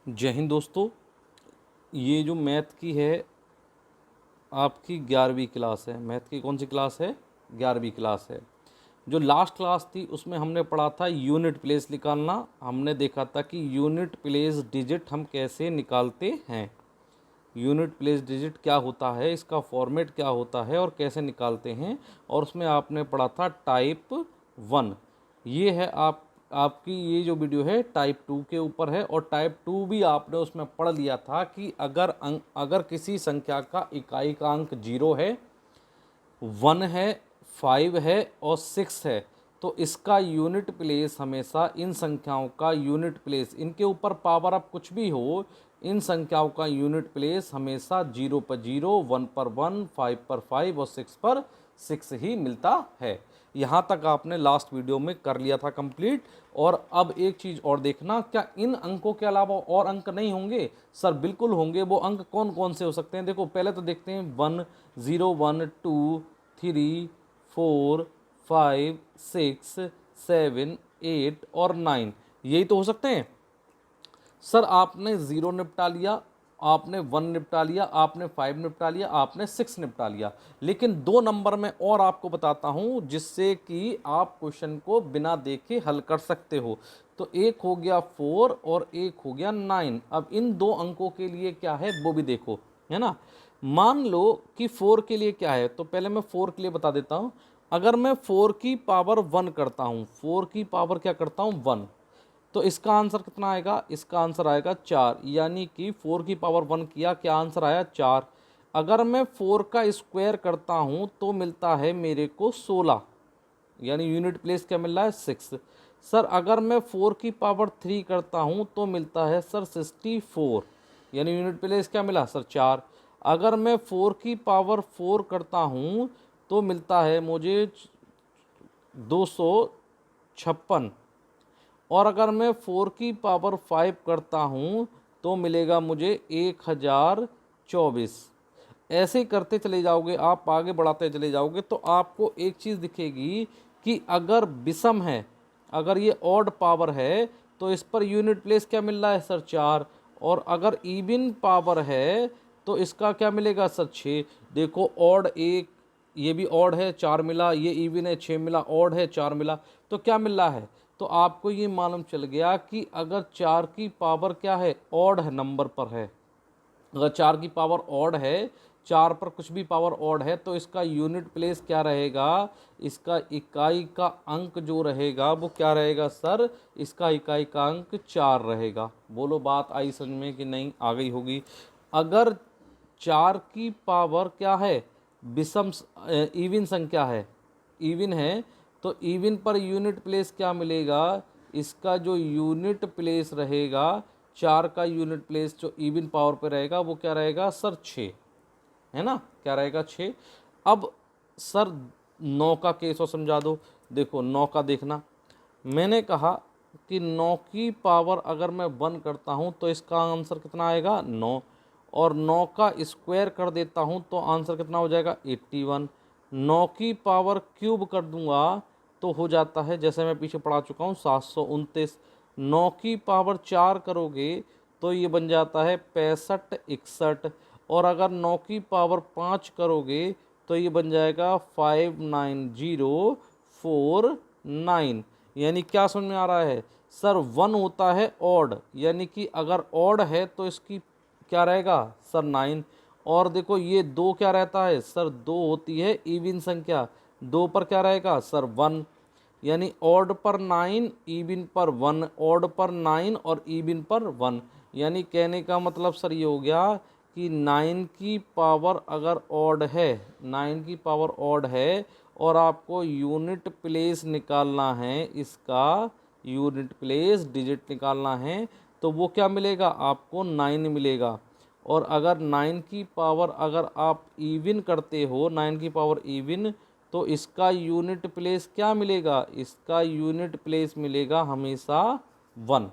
जय हिंद दोस्तों। ये जो मैथ की है आपकी 11वीं क्लास है। मैथ की कौन सी क्लास है? 11वीं क्लास है। जो लास्ट क्लास थी उसमें हमने पढ़ा था यूनिट प्लेस निकालना। हमने देखा था कि यूनिट प्लेस डिजिट हम कैसे निकालते हैं, यूनिट प्लेस डिजिट क्या होता है, इसका फॉर्मेट क्या होता है और कैसे निकालते हैं। और उसमें आपने पढ़ा था टाइप 1। ये है आपकी ये जो वीडियो है टाइप 2 के ऊपर है। और टाइप 2 भी आपने उसमें पढ़ लिया था कि अगर किसी संख्या का इकाई का अंक 0 है, 1 है, 5 है और 6 है, तो इसका यूनिट प्लेस हमेशा इन संख्याओं का यूनिट प्लेस, इनके ऊपर पावर अब कुछ भी हो, इन संख्याओं का यूनिट प्लेस हमेशा 0 पर 0, 1 पर 1, 5 पर 5 और 6 पर 6 ही मिलता है। यहाँ तक आपने लास्ट वीडियो में कर लिया था कंप्लीट। और अब एक चीज़ और देखना, क्या इन अंकों के अलावा और अंक नहीं होंगे? सर बिल्कुल होंगे। वो अंक कौन कौन से हो सकते हैं? देखो पहले तो देखते हैं 1, 0, 1, 2, 3, 4, 5, 6, 7, 8 और 9, यही तो हो सकते हैं। सर आपने 0 निपटा लिया, आपने 1 निपटा लिया, आपने 5 निपटा लिया, आपने 6 निपटा लिया, लेकिन 2 नंबर में और आपको बताता हूं जिससे कि आप क्वेश्चन को बिना देखे हल कर सकते हो। तो एक हो गया 4 और एक हो गया 9। अब इन 2 अंकों के लिए क्या है वो भी देखो, है ना। मान लो कि 4 के लिए क्या है, तो पहले मैं 4 के लिए बता देता हूं। अगर मैं 4 की पावर 1 करता हूं, 4 की पावर क्या करता हूं 1, तो इसका आंसर कितना आएगा? इसका आंसर आएगा 4। यानी कि 4 की पावर 1 किया, क्या आंसर आया? 4। अगर मैं 4 का स्क्वायर करता हूं तो मिलता है मेरे को 16, यानी यूनिट प्लेस क्या मिल रहा है? 6। सर अगर मैं 4 की पावर 3 करता हूं तो मिलता है सर 64, यानी यूनिट प्लेस क्या मिला सर? 4। अगर मैं 4 की पावर 4 करता हूं तो मिलता है मुझे 256। और अगर मैं 4 की पावर 5 करता हूँ तो मिलेगा मुझे 1024। ऐसे ही करते चले जाओगे, आप आगे बढ़ाते चले जाओगे तो आपको एक चीज़ दिखेगी कि अगर विषम है, अगर ये ऑड पावर है तो इस पर यूनिट प्लेस क्या मिल रहा है सर? 4। और अगर इवन पावर है तो इसका क्या मिलेगा सर? 6। देखो ऑड एक, ये भी ऑड है 4 मिला, ये इवन है 6 मिला, ऑड है 4 मिला, तो क्या मिल रहा है? तो आपको ये मालूम चल गया कि अगर 4 की पावर क्या है? ऑड है, नंबर पर है। अगर 4 की पावर ऑड है, 4 पर कुछ भी पावर ऑड है, तो इसका यूनिट प्लेस क्या रहेगा? इसका इकाई का अंक जो रहेगा वो क्या रहेगा सर? इसका इकाई का अंक 4 रहेगा। बोलो बात आई समझ में कि नहीं? आ गई होगी। अगर 4 की पावर क्या है? विषम इवन संख्या है, इवन है, तो इवन पर यूनिट प्लेस क्या मिलेगा? इसका जो यूनिट प्लेस रहेगा, 4 का यूनिट प्लेस जो इवन पावर पे रहेगा वो क्या रहेगा सर? 6, है ना। क्या रहेगा? 6। अब सर 9 का केस और समझा दो। देखो 9 का देखना, मैंने कहा कि 9 की पावर अगर मैं 1 करता हूँ तो इसका आंसर कितना आएगा? 9। और 9 का स्क्वायर कर देता हूँ तो आंसर कितना हो जाएगा? 81। 9 की पावर क्यूब कर दूंगा तो हो जाता है, जैसे मैं पीछे पढ़ा चुका हूँ, 729। 9 की पावर 4 करोगे तो ये बन जाता है 65, 61। और अगर 9 की पावर 5 करोगे तो ये बन जाएगा 59049। यानी क्या समझ में आ रहा है सर? 1 होता है ऑड, यानी कि अगर ऑड है तो इसकी क्या रहेगा सर? 9। और देखो ये 2 क्या रहता है सर? 2 होती है इवन संख्या, 2 पर क्या रहेगा सर? 1। यानी ऑड पर 9, इवन पर 1, ऑड पर 9 और इवन पर 1। यानी कहने का मतलब सर ये हो गया कि 9 की पावर अगर ऑड है, 9 की पावर ऑड है और आपको यूनिट प्लेस निकालना है, इसका यूनिट प्लेस डिजिट निकालना है, तो वो क्या मिलेगा आपको? 9 मिलेगा। और अगर 9 की पावर अगर आप इवन करते हो, 9 की पावर इवन, तो इसका यूनिट प्लेस क्या मिलेगा? इसका यूनिट प्लेस मिलेगा हमेशा 1।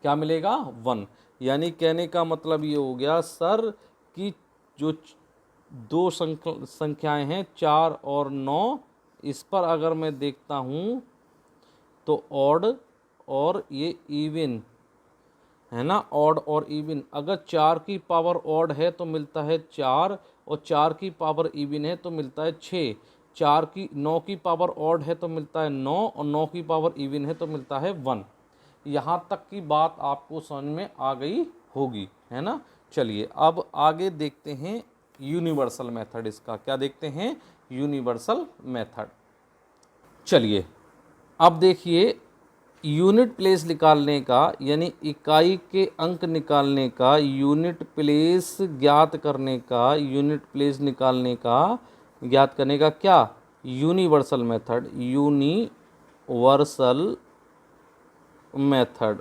क्या मिलेगा? 1। यानी कहने का मतलब ये हो गया सर कि जो दो संख्याएं हैं 4 और 9, इस पर अगर मैं देखता हूँ तो ऑड और ये इवन, है ना, ऑड और इवन। अगर 4 की पावर ऑड है तो मिलता है 4, और 4 की पावर इवन है तो मिलता है 6। 9 की पावर ऑड है तो मिलता है 9, और 9 की पावर इवन है तो मिलता है 1। यहाँ तक की बात आपको समझ में आ गई होगी, है ना। चलिए अब आगे देखते हैं यूनिवर्सल मेथड इसका। क्या देखते हैं? Universal method. चलिए अब देखिए, यूनिट प्लेस निकालने का, यानी इकाई के अंक निकालने का, यूनिट प्लेस ज्ञात करने का, यूनिट प्लेस निकालने का, ज्ञात करने का क्या? Universal method. Universal method.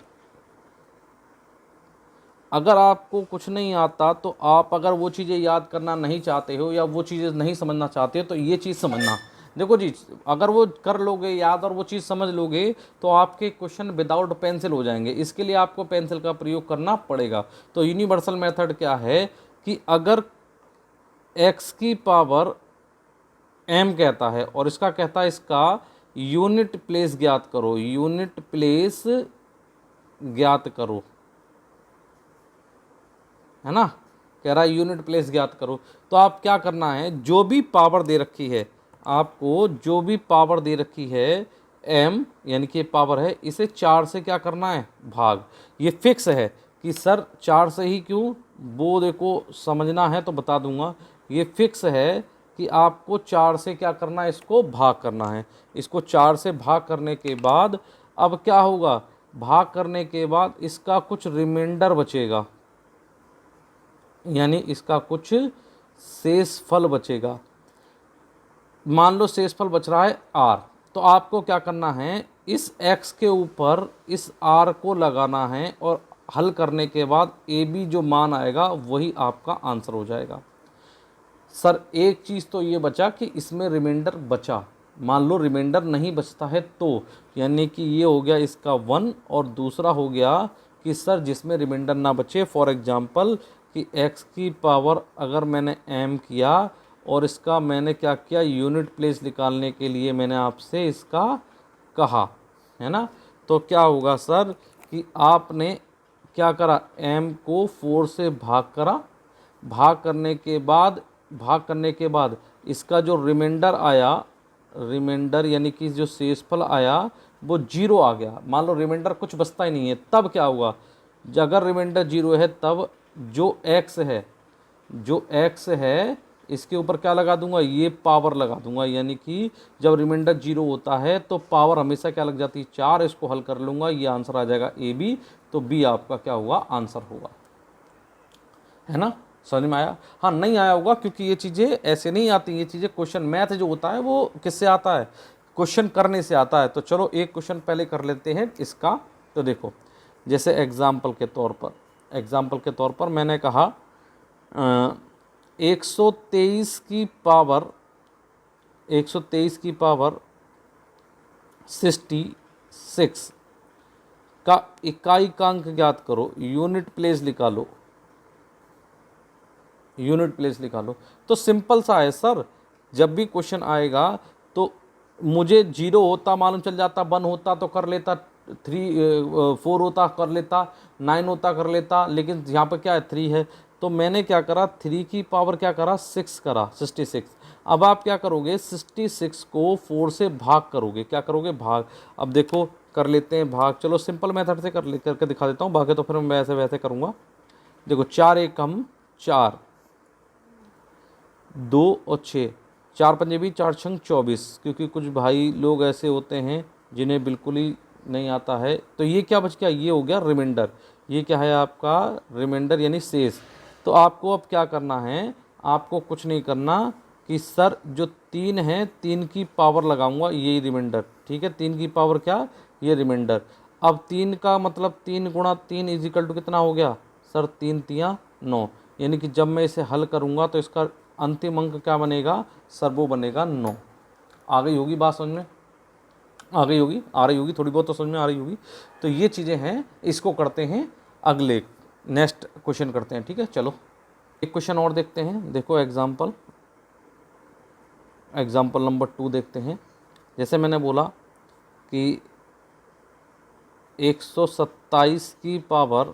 अगर आपको कुछ नहीं आता तो आप अगर वो चीज़ें याद करना नहीं चाहते हो या वो चीज़ें नहीं समझना चाहते हो तो ये चीज़ समझना। देखो जी, अगर वो कर लोगे याद और वो चीज़ समझ लोगे तो आपके क्वेश्चन विदाउट पेंसिल हो जाएंगे। इसके लिए आपको पेंसिल का प्रयोग करना पड़ेगा। तो यूनिवर्सल मेथड क्या है कि अगर x की पावर m कहता है और इसका कहता है इसका यूनिट प्लेस ज्ञात करो, यूनिट प्लेस ज्ञात करो, है ना, कह रहा है यूनिट प्लेस ज्ञात करो। तो आप क्या करना है, जो भी पावर दे रखी है आपको, जो भी पावर दे रखी है m, यानी कि पावर है, इसे 4 से क्या करना है? भाग। ये फिक्स है कि सर 4 से ही क्यों, वो देखो समझना है तो बता दूंगा। ये फिक्स है कि आपको 4 से क्या करना है? इसको भाग करना है। इसको 4 से भाग करने के बाद अब क्या होगा? भाग करने के बाद इसका कुछ रिमाइंडर बचेगा, यानी इसका कुछ शेष फल बचेगा। मान लो शेष फल बच रहा है r, तो आपको क्या करना है? इस x के ऊपर इस r को लगाना है और हल करने के बाद a b जो मान आएगा वही आपका आंसर हो जाएगा। सर एक चीज़ तो ये बचा कि इसमें रिमाइंडर बचा। मान लो रिमाइंडर नहीं बचता है तो, यानी कि ये हो गया इसका 1, और दूसरा हो गया कि सर जिसमें रिमाइंडर ना बचे, फॉर एग्जांपल कि x की पावर अगर मैंने m किया और इसका मैंने क्या किया, यूनिट प्लेस निकालने के लिए मैंने आपसे इसका कहा, है ना। तो क्या होगा सर कि आपने क्या करा, m को 4 से भाग करा, भाग करने के बाद इसका जो रिमाइंडर आया, रिमाइंडर यानी कि जो शेषफल आया वो 0 आ गया। मान लो रिमाइंडर कुछ बचता ही नहीं है, तब क्या होगा? अगर रिमाइंडर 0 है तब जो x है, जो x है इसके ऊपर क्या लगा दूंगा? ये पावर लगा दूंगा, यानी कि जब रिमाइंडर 0 होता है तो पावर हमेशा क्या लग जाती है? 4। इसको हल कर लूँगा, ये आंसर आ जाएगा AB। तो B आपका क्या होगा? आंसर होगा, है ना। समझ में आया? हाँ, नहीं आया होगा क्योंकि ये चीज़ें ऐसे नहीं आती। ये चीज़ें क्वेश्चन मैथ जो होता है वो किससे आता है? क्वेश्चन करने से आता है। तो चलो एक क्वेश्चन पहले कर लेते हैं इसका। तो देखो, जैसे एग्जाम्पल के तौर पर मैंने कहा 123 की पावर 66 का इकाइकांक ज्ञात करो, यूनिट प्लेस निकालो, यूनिट प्लेस निकालो। तो सिंपल सा है सर, जब भी क्वेश्चन आएगा तो मुझे 0 होता मालूम चल जाता, 1 होता तो कर लेता, 4 होता कर लेता, 9 होता कर लेता, लेकिन यहाँ पर क्या है? 3 है। तो मैंने क्या करा, 3 की पावर क्या करा? 6 करा, 66। अब आप क्या करोगे? 66 को 4 से भाग करोगे। क्या करोगे? भाग। अब देखो कर लेते हैं भाग। चलो सिंपल मेथड से करके दिखा देता हूँ, भागे तो फिर मैं वैसे करूँगा। देखो 4 एकम 4, 2 और 6, 4 पंजे भी 4 छंग 24। क्योंकि कुछ भाई लोग ऐसे होते हैं जिन्हें बिल्कुल ही नहीं आता है। तो ये क्या बच गया? ये हो गया रिमाइंडर। ये क्या है आपका? रिमाइंडर यानी शेष। तो आपको अब क्या करना है? आपको कुछ नहीं करना कि सर जो 3 है 3 की पावर लगाऊंगा, यही रिमाइंडर। ठीक है, 3 की पावर क्या? ये रिमाइंडर। अब 3 का मतलब 3 गुणा 3 इजिकल टू कितना हो गया सर? 3 तियाँ 9। यानी कि जब मैं इसे हल करूंगा तो इसका अंतिम अंक क्या बनेगा सर? वो बनेगा 9। आ गई होगी बात समझ में? आ गई होगी, आ रही होगी, थोड़ी बहुत तो समझ में आ रही होगी। तो ये चीज़ें हैं, इसको करते हैं अगले, नेक्स्ट क्वेश्चन करते हैं। ठीक है, चलो एक क्वेश्चन और देखते हैं। देखो एग्जाम्पल नंबर 2 देखते हैं। जैसे मैंने बोला कि 127 की पावर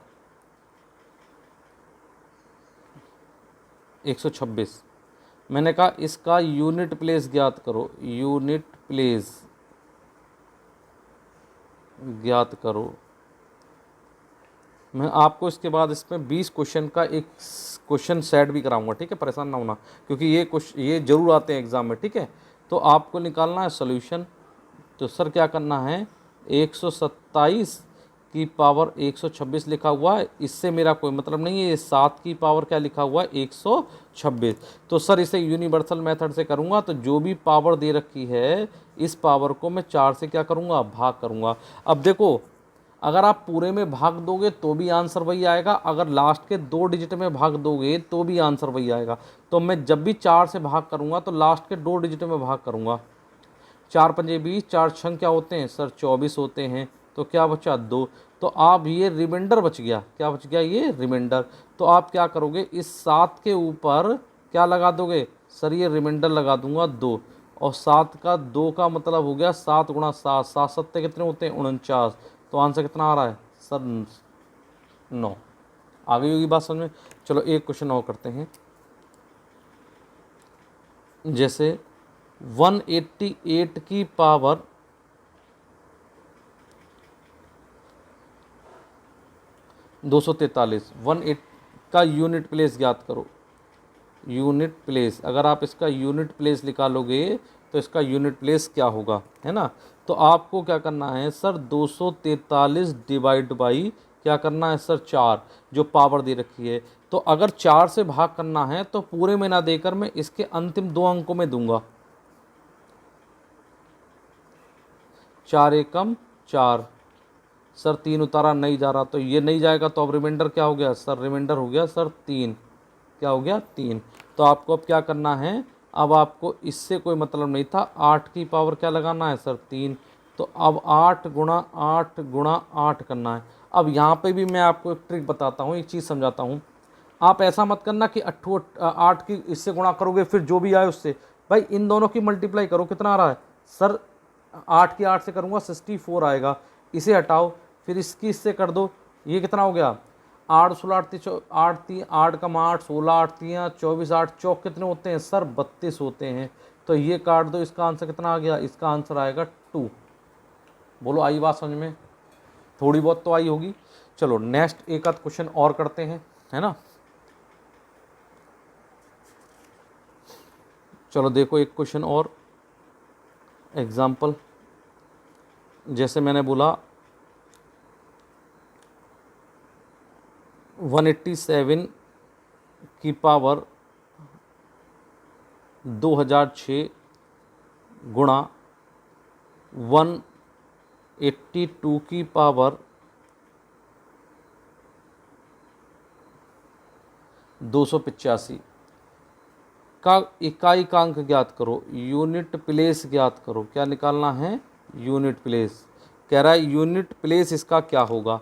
126। मैंने कहा इसका यूनिट प्लेस ज्ञात करो, यूनिट प्लेस ज्ञात करो। मैं आपको इसके बाद इसमें 20 क्वेश्चन का एक क्वेश्चन सेट भी कराऊंगा, ठीक है, परेशान ना होना, क्योंकि ये जरूर आते हैं एग्जाम में, ठीक है। तो आपको निकालना है सॉल्यूशन। तो सर क्या करना है, 127 की पावर 126 लिखा हुआ है, इससे मेरा कोई मतलब नहीं है। ये 7 की पावर क्या लिखा हुआ है, 126। तो सर इसे यूनिवर्सल मेथड से करूँगा, तो जो भी पावर दे रखी है इस पावर को मैं 4 से क्या करूँगा, भाग करूँगा। अब देखो, अगर आप पूरे में भाग दोगे तो भी आंसर वही आएगा, अगर लास्ट के 2 डिजिट में भाग दोगे तो भी आंसर वही आएगा। तो मैं जब भी 4 से भाग करूँगा तो लास्ट के 2 डिजिट में भाग करूँगा। 4 पंजे 20, 4 छंग क्या होते हैं सर, 24 होते हैं। तो क्या बचा, 2। तो आप ये रिमाइंडर बच गया, क्या बच गया, ये रिमाइंडर। तो आप क्या करोगे, इस 7 के ऊपर क्या लगा दोगे सर, ये रिमाइंडर लगा दूंगा 2। और 7 का 2 का मतलब हो गया 7 गुणा 7, 7 सत्ते कितने होते हैं, 49। तो आंसर कितना आ रहा है सर, 9। आ गई होगी बात समझ में। चलो एक क्वेश्चन और करते हैं। जैसे 188 की पावर 243, 18 का यूनिट प्लेस ज्ञात करो। यूनिट प्लेस, अगर आप इसका यूनिट प्लेस निकालोगे तो इसका यूनिट प्लेस क्या होगा, है ना। तो आपको क्या करना है सर, 243 डिवाइड बाई क्या करना है सर, 4, जो पावर दे रखी है। तो अगर 4 से भाग करना है तो पूरे में ना देकर मैं इसके अंतिम 2 अंकों में दूंगा। 4 एकम 4, सर 3 उतारा नहीं जा रहा, तो ये नहीं जाएगा। तो अब रिमाइंडर क्या हो गया सर, रिमाइंडर हो गया सर 3। क्या हो गया, 3। तो आपको अब क्या करना है, अब आपको इससे कोई मतलब नहीं था, 8 की पावर क्या लगाना है सर, 3। तो अब 8 गुणा 8 गुणा 8 करना है। अब यहाँ पे भी मैं आपको एक ट्रिक बताता हूँ, एक चीज़ समझाता हूँ। आप ऐसा मत करना कि 8 की इससे गुणा करोगे फिर जो भी आए उससे। भाई इन दोनों की मल्टीप्लाई करो, कितना आ रहा है सर, 8 की 8 से करूँगा 64 आएगा। इसे हटाओ, फिर इसकी इससे कर दो, ये कितना हो गया, 8 16 8 3 8 कम 8 16 8 3 24, 8 चौक कितने होते हैं सर, 32 होते हैं। तो ये काट दो, इसका आंसर कितना आ गया, इसका आंसर आएगा 2। बोलो आई बात समझ में, थोड़ी बहुत तो आई होगी। चलो नेक्स्ट एक आध क्वेश्चन और करते हैं, है ना। चलो देखो एक क्वेश्चन और एग्जाम्पल। जैसे मैंने बोला 187 की पावर 2006 गुणा 182 की पावर 285 का इकाई कांक ज्ञात करो, यूनिट प्लेस ज्ञात करो। क्या निकालना है, यूनिट प्लेस। कह रहा है यूनिट प्लेस इसका क्या होगा।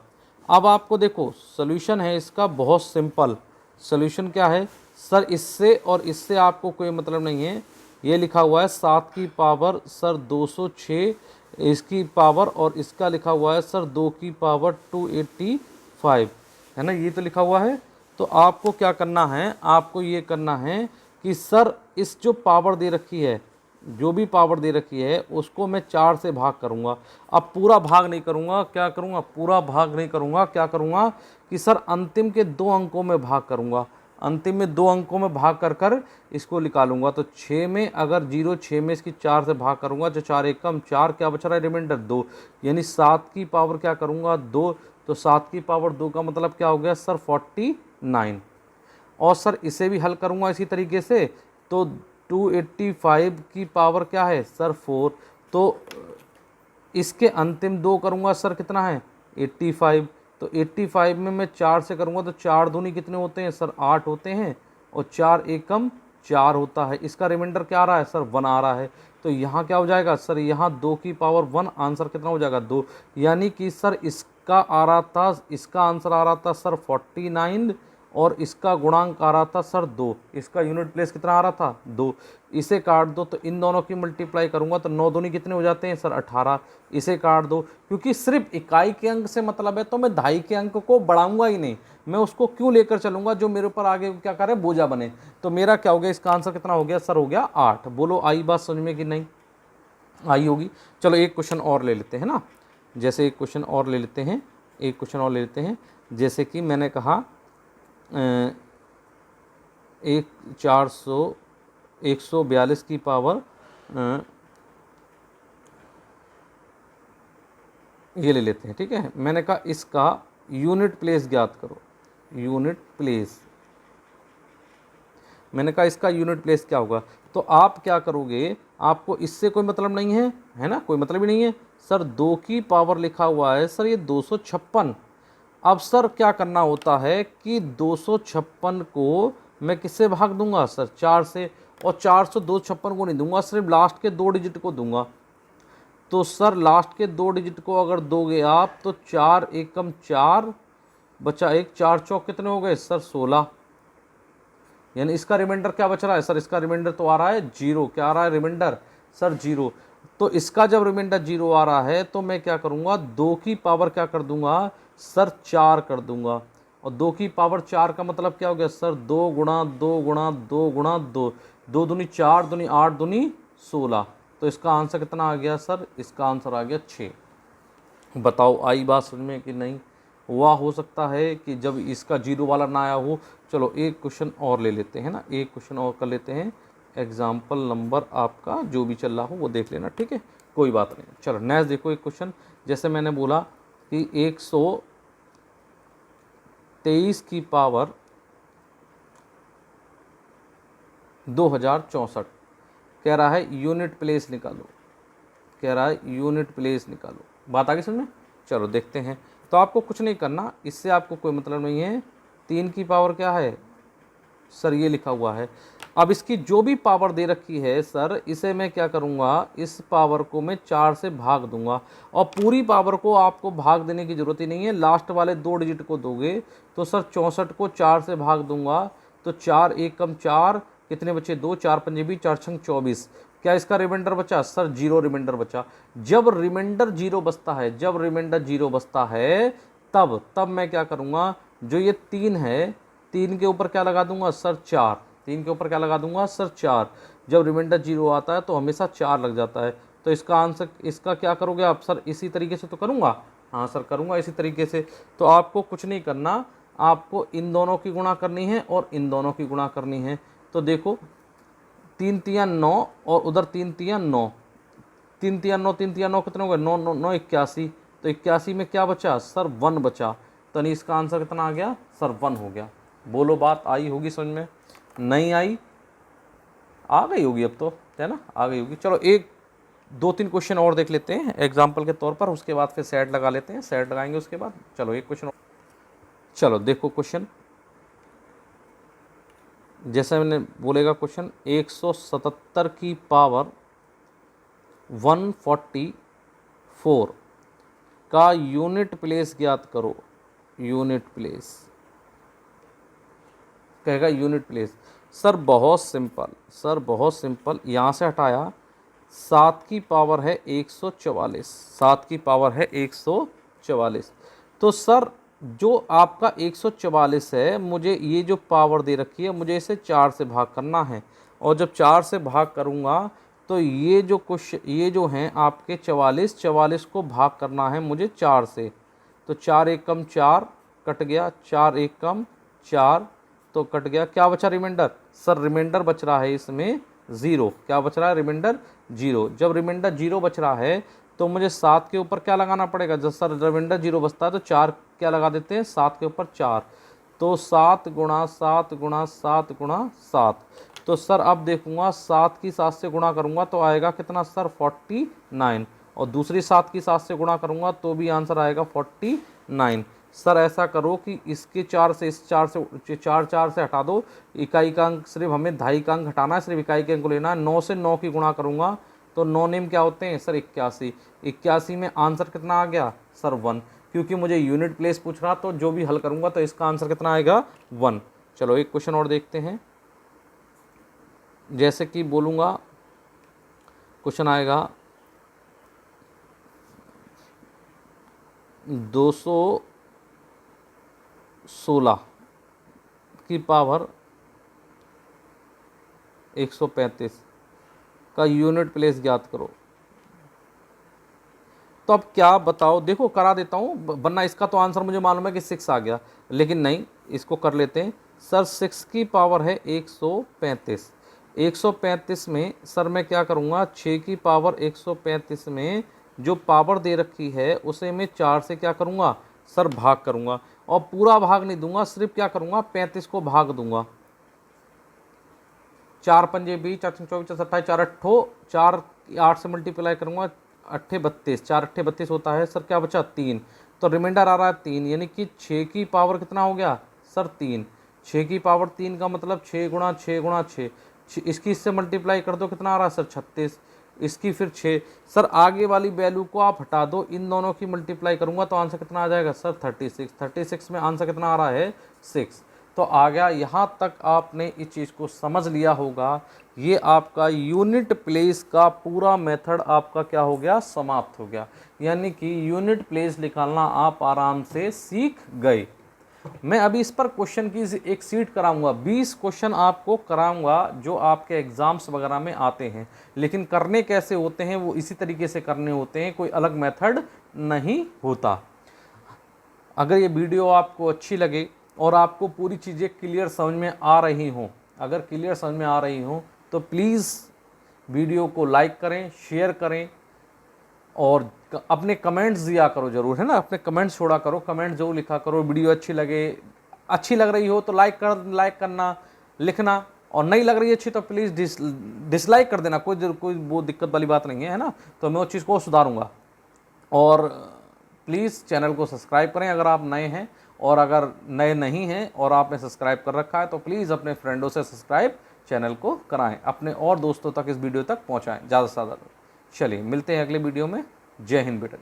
अब आपको देखो सॉल्यूशन है इसका बहुत सिंपल। सॉल्यूशन क्या है सर, इससे और इससे आपको कोई मतलब नहीं है। ये लिखा हुआ है 7 की पावर सर 206 इसकी पावर, और इसका लिखा हुआ है सर 2 की पावर 285, है ना, ये तो लिखा हुआ है। तो आपको क्या करना है, आपको ये करना है कि सर इस जो पावर दे रखी है, जो भी पावर दे रखी है उसको मैं 4 से भाग करूंगा। अब पूरा भाग नहीं करूंगा, क्या करूंगा, पूरा भाग नहीं करूंगा, क्या करूंगा कि सर अंतिम के 2 अंकों में भाग करूंगा। अंतिम में 2 अंकों में भाग कर कर इसको निकालूंगा। तो 6 में अगर 0 6 में इसकी 4 से भाग करूंगा, जो 4 एकम 4, क्या बच रहा है रिमाइंडर 2, यानी 7 की पावर क्या करूंगा 2। तो 7 की पावर 2 का मतलब क्या हो गया सर 49। और सर इसे भी हल करूंगा इसी तरीके से, तो 285 की पावर क्या है सर 4। तो इसके अंतिम 2 करूंगा सर, कितना है 85। तो 85 में मैं 4 से करूंगा तो 4 दूनी कितने होते हैं सर 8 होते हैं, और 4 एकम 4 होता है। इसका रिमाइंडर क्या आ रहा है सर 1 आ रहा है। तो यहाँ क्या हो जाएगा सर, यहाँ 2 की पावर 1, आंसर कितना हो जाएगा 2। यानी कि सर इसका आ रहा था, इसका आंसर आ रहा था सर 49, और इसका गुणांक आ रहा था सर 2, इसका यूनिट प्लेस कितना आ रहा था 2, इसे काट दो तो इन दोनों की मल्टीप्लाई करूंगा तो 9 दूनी कितने हो जाते हैं सर 18, इसे काट दो, क्योंकि सिर्फ इकाई के अंक से मतलब है तो मैं दहाई के अंक को बढ़ाऊंगा ही नहीं, मैं उसको क्यों लेकर चलूंगा जो मेरे ऊपर आगे क्या करे बोझा बने। तो मेरा क्या हो गया, इसका आंसर कितना हो गया सर, हो गया 8। बोलो आई बात समझ में कि नहीं आई होगी। चलो एक क्वेश्चन और ले लेते हैं ना, जैसे एक क्वेश्चन और ले लेते हैं, एक क्वेश्चन और ले लेते हैं, जैसे कि मैंने कहा 142 की पावर ये ले लेते हैं, ठीक है। मैंने कहा इसका यूनिट प्लेस ज्ञात करो, यूनिट प्लेस, मैंने कहा इसका यूनिट प्लेस क्या होगा। तो आप क्या करोगे, आपको इससे कोई मतलब नहीं है, है ना, कोई मतलब ही नहीं है। सर 2 की पावर लिखा हुआ है सर ये 256। अब सर क्या करना होता है कि 256 को मैं किससे भाग दूंगा सर 4 से, और 4 से 256 को नहीं दूंगा, सिर्फ लास्ट के 2 डिजिट को दूंगा। तो सर लास्ट के 2 डिजिट को अगर दोगे आप तो 4 एकम 4 बचा 1, 4 चौक कितने हो गए सर 16, यानी इसका रिमाइंडर क्या बच रहा है सर, इसका रिमाइंडर तो आ रहा है 0, क्या आ रहा है रिमाइंडर सर 0। तो इसका जब रिमाइंडर 0 आ रहा है तो मैं क्या करूंगा, 2 की पावर क्या कर दूंगा सर 4 कर दूंगा, और 2 की पावर 4 का मतलब क्या हो गया सर 2 गुणा 2 गुणा 2 गुणा 2, 2 दूनी 4 दूनी 8 दूनी 16। तो इसका आंसर कितना आ गया सर, इसका आंसर आ गया 6। बताओ आई बात समझ में कि नहीं। हुआ हो सकता है कि जब इसका 0 वाला ना आया हो। चलो एक क्वेश्चन और ले लेते हैं ना, एक क्वेश्चन और कर लेते हैं, एग्जाम्पल नंबर आपका जो भी चल रहा हो वो देख लेना, ठीक है, कोई बात नहीं। चलो नेक्स्ट देखो एक क्वेश्चन, जैसे मैंने बोला कि 123 की पावर 2064 कह रहा है यूनिट प्लेस निकालो, कह रहा है यूनिट प्लेस निकालो। बात आगे समझ में। चलो देखते हैं। तो आपको कुछ नहीं करना, इससे आपको कोई मतलब नहीं है। 3 की पावर क्या है सर, ये लिखा हुआ है। अब इसकी जो भी पावर दे रखी है सर, इसे मैं क्या करूँगा, इस पावर को मैं 4 से भाग दूंगा, और पूरी पावर को आपको भाग देने की ज़रूरत ही नहीं है, लास्ट वाले 2 डिजिट को दोगे। तो सर 64 को 4 से भाग दूंगा तो 4 एकम 4 कितने बचे 2, 4 पंजे 20, 4 छंग 24। क्या इसका रिमाइंडर बचा सर 0 रिमाइंडर बचा। जब रिमाइंडर 0 बचता है, जब रिमाइंडर 0 बचता है तब मैं क्या करूँगा, जो ये 3 है 3 के ऊपर क्या लगा दूंगा सर 4, 3 के ऊपर क्या लगा दूंगा सर 4। जब रिमाइंडर 0 आता है तो हमेशा 4 लग जाता है। तो इसका आंसर, इसका क्या करोगे आप सर, इसी तरीके से तो करूँगा, हाँ सर करूँगा इसी तरीके से। तो आपको कुछ नहीं करना, आपको इन दोनों की गुणा करनी है और इन दोनों की गुणा करनी है। तो देखो 3 तिया 9 और उधर 3 तिया 9, 3 तिया 9, 3 तिया 9 कितने हो गए 9 9 9 81। तो 81 में क्या बचा सर 1 बचा, तो नहीं इसका आंसर कितना आ गया सर 1 हो गया। बोलो बात आई होगी समझ में, नहीं आई, आ गई होगी अब तो, है ना, आ गई होगी। चलो एक 2-3 क्वेश्चन और देख लेते हैं एग्जाम्पल के तौर पर, उसके बाद फिर सेट लगा लेते हैं, सेट लगाएंगे उसके बाद। चलो एक क्वेश्चन, चलो देखो क्वेश्चन, जैसे मैंने बोलेगा क्वेश्चन 177 की पावर 144 का यूनिट प्लेस ज्ञात करो, यूनिट प्लेस कहेगा यूनिट प्लेस। सर बहुत सिंपल, सर बहुत सिंपल, यहाँ से हटाया 7 की पावर है 144, 7 की पावर है 144। तो सर जो आपका 144 है, मुझे ये जो पावर दे रखी है मुझे इसे 4 से भाग करना है, और जब 4 से भाग करूँगा तो ये जो ये जो हैं आपके 44 को भाग करना है मुझे 4 से। तो 4 एकम 4 कट गया, 4 एकम 4 तो कट गया, क्या बचा रिमाइंडर सर, रिमाइंडर बच रहा है इसमें 0, क्या बच रहा है रिमाइंडर 0। जब रिमाइंडर 0 बच रहा है तो मुझे 7 के ऊपर क्या लगाना पड़ेगा, जब सर रिमाइंडर 0 बचता है तो 4 क्या लगा देते हैं 7 के ऊपर 4, तो 7 गुणा 7 गुणा 7 गुणा 7। तो सर अब देखूंगा 7 की 7 से गुणा करूंगा तो आएगा कितना सर 49, और दूसरी 7 की 7 से गुणा करूंगा तो भी आंसर आएगा 49। सर ऐसा करो कि इसके 4 से इस 4 से 4 से हटा दो, इकाई का अंक सिर्फ हमें दहाई का अंक हटाना है, सिर्फ इकाई के अंक को लेना है। 9 से 9 की गुणा करूंगा तो 9 नेम क्या होते हैं सर 81, 81 में आंसर कितना आ गया सर 1। क्योंकि मुझे यूनिट प्लेस पूछ रहा, तो जो भी हल करूँगा तो इसका आंसर कितना आएगा 1। चलो एक क्वेश्चन और देखते हैं। जैसे कि बोलूँगा, क्वेश्चन आएगा 216 की पावर 135 का यूनिट प्लेस ज्ञात करो। तो अब क्या बताओ, देखो करा देता हूँ, वरना इसका तो आंसर मुझे मालूम है कि 6 आ गया, लेकिन नहीं, इसको कर लेते हैं। सर 6 की पावर है 135। 135 में सर मैं क्या करूँगा, 6 की पावर 135 में जो पावर दे रखी है उसे मैं 4 से क्या करूँगा सर, भाग करूँगा। और पूरा भाग नहीं दूंगा, सिर्फ क्या करूँगा 35 को भाग दूंगा। 4 पंजे 20, 4 24, 28, 4 अट्ठो 4 8 से मल्टीप्लाई करूँगा, 8 32, 4 8 32 होता है सर, क्या बचा 3, तो रिमाइंडर आ रहा है 3, यानी कि 6 की पावर कितना हो गया सर 3। 6 की पावर 3 का मतलब 6 गुणा 6 गुणा 6, इसकी इससे मल्टीप्लाई कर दो, कितना आ रहा है सर 36, इसकी फिर 6। सर आगे वाली वैल्यू को आप हटा दो, इन दोनों की मल्टीप्लाई करूंगा तो आंसर कितना आ जाएगा सर 36। 36 में आंसर कितना आ रहा है 6। तो आ गया। यहाँ तक आपने इस चीज़ को समझ लिया होगा। ये आपका यूनिट प्लेस का पूरा मेथड आपका क्या हो गया, समाप्त हो गया। यानी कि यूनिट प्लेस निकालना आप आराम से सीख गए। मैं अभी इस पर क्वेश्चन की एक सीट कराऊंगा, 20 क्वेश्चन आपको कराऊंगा जो आपके एग्जाम्स वगैरह में आते हैं, लेकिन करने कैसे होते हैं वो इसी तरीके से करने होते हैं, कोई अलग मेथड नहीं होता। अगर ये वीडियो आपको अच्छी लगे और आपको पूरी चीज़ें क्लियर समझ में आ रही हों, अगर क्लियर समझ में आ रही हों तो प्लीज़ वीडियो को लाइक करें, शेयर करें और अपने कमेंट्स दिया करो ज़रूर, है ना, अपने कमेंट्स छोड़ा करो, कमेंट जो लिखा करो। वीडियो अच्छी लग रही हो तो लाइक करना, लिखना, और नहीं लग रही अच्छी तो प्लीज़ डिसलाइक कर देना, कोई वो दिक्कत वाली बात नहीं है ना, तो मैं उस चीज़ को सुधारूँगा। और प्लीज़ चैनल को सब्सक्राइब करें अगर आप नए हैं, और अगर नए नहीं हैं और आपने सब्सक्राइब कर रखा है तो प्लीज़ अपने फ्रेंडों से सब्सक्राइब चैनल को कराएं, अपने और दोस्तों तक इस वीडियो तक पहुंचाएं ज़्यादा से ज़्यादा। चलिए मिलते हैं अगले वीडियो में। जय हिंद बेटा।